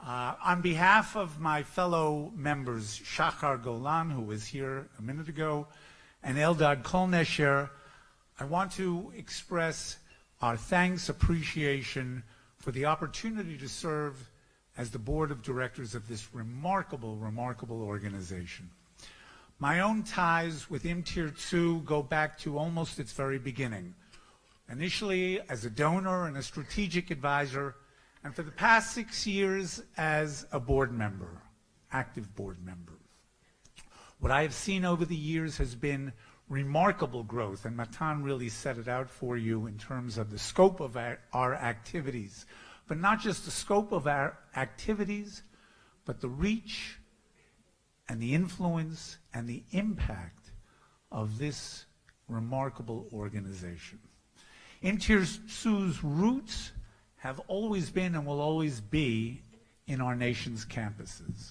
On behalf of my fellow members, Shachar Golan, who was here a minute ago, and Eldad Kolnesher, I want to express our thanks, appreciation for the opportunity to serve as the board of directors of this remarkable, remarkable organization. My own ties with Im Tirtzu go back to almost its very beginning. Initially as a donor and a strategic advisor, and for the past 6 years as a board member, active board member. What I have seen over the years has been remarkable growth, and Matan really set it out for you in terms of the scope of our activities, but not just the scope of our activities, but the reach and the influence and the impact of this remarkable organization. Im Tirtzu's roots have always been and will always be in our nation's campuses.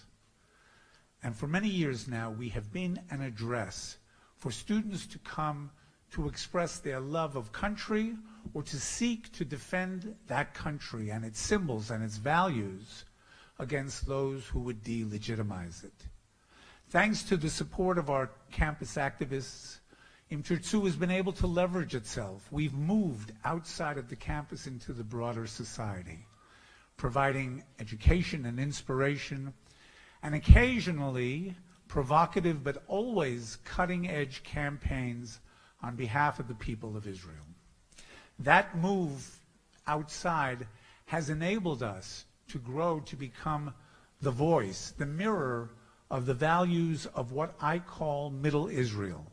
And for many years now, we have been an address for students to come to express their love of country or to seek to defend that country and its symbols and its values against those who would delegitimize it. Thanks to the support of our campus activists, Im Tirtzu has been able to leverage itself. We've moved outside of the campus into the broader society, providing education and inspiration, and occasionally provocative but always cutting-edge campaigns on behalf of the people of Israel. That move outside has enabled us to grow to become the voice, the mirror of the values of what I call Middle Israel.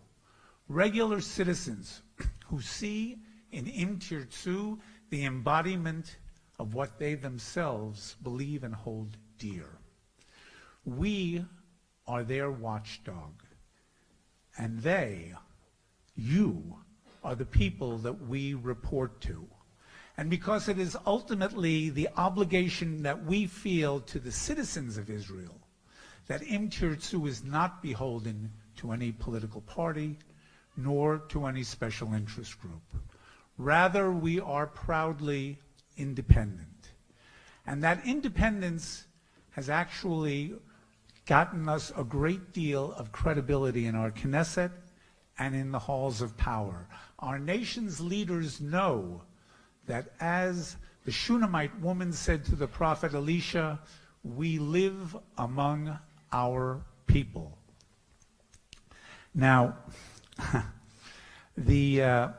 Regular citizens who see in Im Tirtzu the embodiment of what they themselves believe and hold dear. We are their watchdog, and they, you, are the people that we report to. And because it is ultimately the obligation that we feel to the citizens of Israel, that Im Tirtzu is not beholden to any political party, nor to any special interest group. Rather, we are proudly independent. And that independence has actually gotten us a great deal of credibility in our Knesset and in the halls of power. Our nation's leaders know that, as the Shunammite woman said to the prophet Elisha, we live among our people. Now, the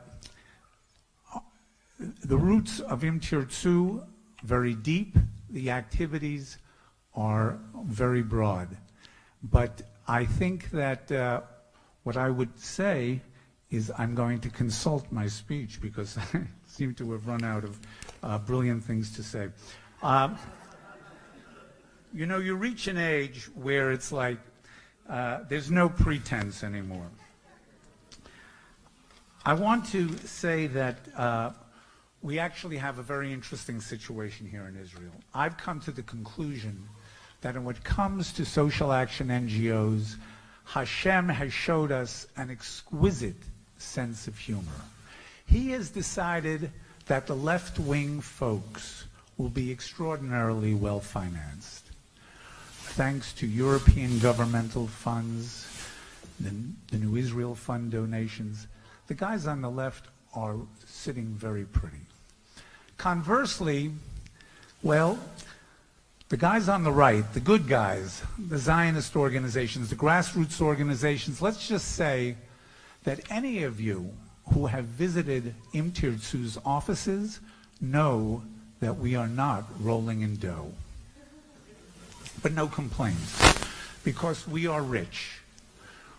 roots of Im Tirtzu, very deep. The activities are very broad. But I think that what I would say is I'm going to consult my speech because I seem to have run out of brilliant things to say. You know, you reach an age where it's like there's no pretense anymore. I want to say that we actually have a very interesting situation here in Israel. I've come to the conclusion that when it comes to social action NGOs, Hashem has showed us an exquisite sense of humor. He has decided that the left-wing folks will be extraordinarily well-financed, thanks to European governmental funds, the New Israel Fund donations. The guys on the left are sitting very pretty. Conversely, well, the guys on the right, the good guys, the Zionist organizations, the grassroots organizations, let's just say that any of you who have visited Im Tirtzu's offices know that we are not rolling in dough. But no complaints, because we are rich.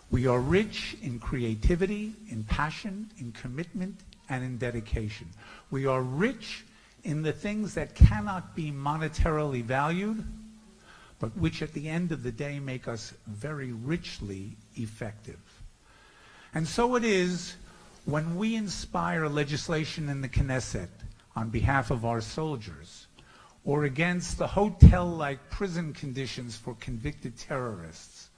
We are rich in creativity, in passion, in commitment, and in dedication. We are rich in the things that cannot be monetarily valued, but which at the end of the day make us very richly effective. And so it is when we inspire legislation in the Knesset on behalf of our soldiers, or against the hotel-like prison conditions for convicted terrorists,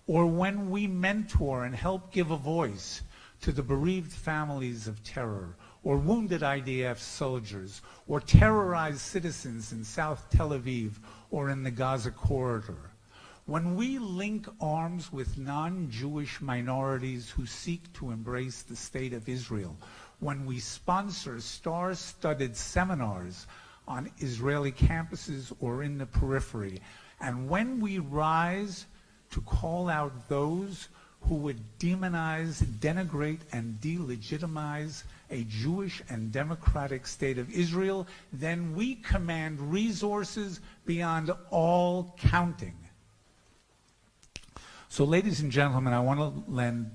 or when we mentor and help give a voice to the bereaved families of terror, or wounded IDF soldiers, or terrorized citizens in South Tel Aviv or in the Gaza corridor. When we link arms with non-Jewish minorities who seek to embrace the state of Israel, when we sponsor star-studded seminars on Israeli campuses or in the periphery, and when we rise to call out those who would demonize, denigrate, and delegitimize a Jewish and democratic state of Israel, then we command resources beyond all counting. So, ladies and gentlemen, I want to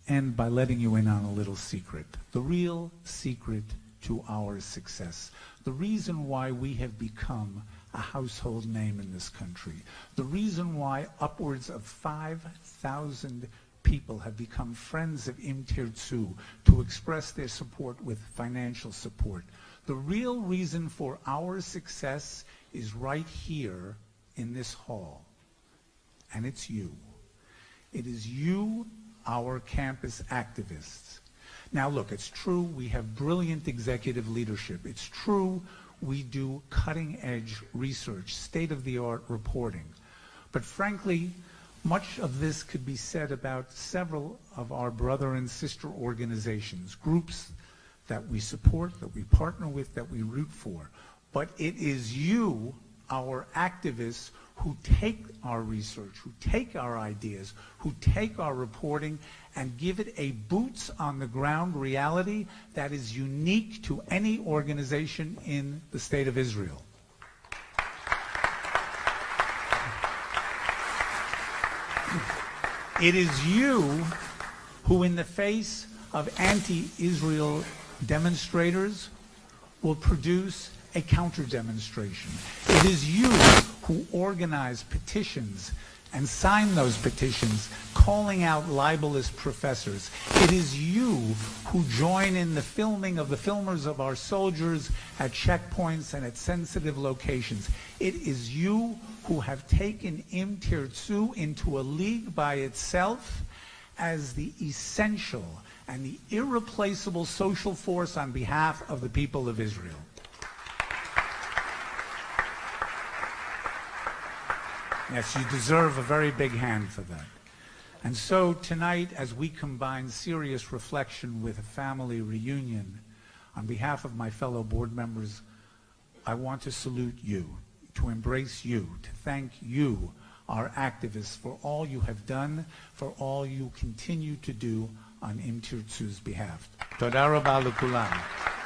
end by letting you in on a little secret. The real secret to our success. The reason why we have become a household name in this country. The reason why upwards of 5,000 people have become friends of Im Tirtzu to express their support with financial support. The real reason for our success is right here in this hall. And it's you. It is you, our campus activists. Now look, it's true we have brilliant executive leadership. It's true we do cutting-edge research, state-of-the-art reporting. But frankly, much of this could be said about several of our brother and sister organizations, groups that we support, that we partner with, that we root for. But it is you, our activists, who take our research, who take our ideas, who take our reporting and give it a boots-on-the-ground reality that is unique to any organization in the State of Israel. It is you who, in the face of anti-Israel demonstrators, will produce a counter-demonstration. It is you who organize petitions and sign those petitions calling out libelous professors. It is you who join in the filming of the filmers of our soldiers at checkpoints and at sensitive locations. It is you who have taken Im Tirtzu into a league by itself as the essential and the irreplaceable social force on behalf of the people of Israel. Yes, you deserve a very big hand for that. And so tonight, as we combine serious reflection with a family reunion, on behalf of my fellow board members, I want to salute you, to embrace you, to thank you, our activists, for all you have done, for all you continue to do on Im Tirtzu's behalf. Toda rabah l'kulam.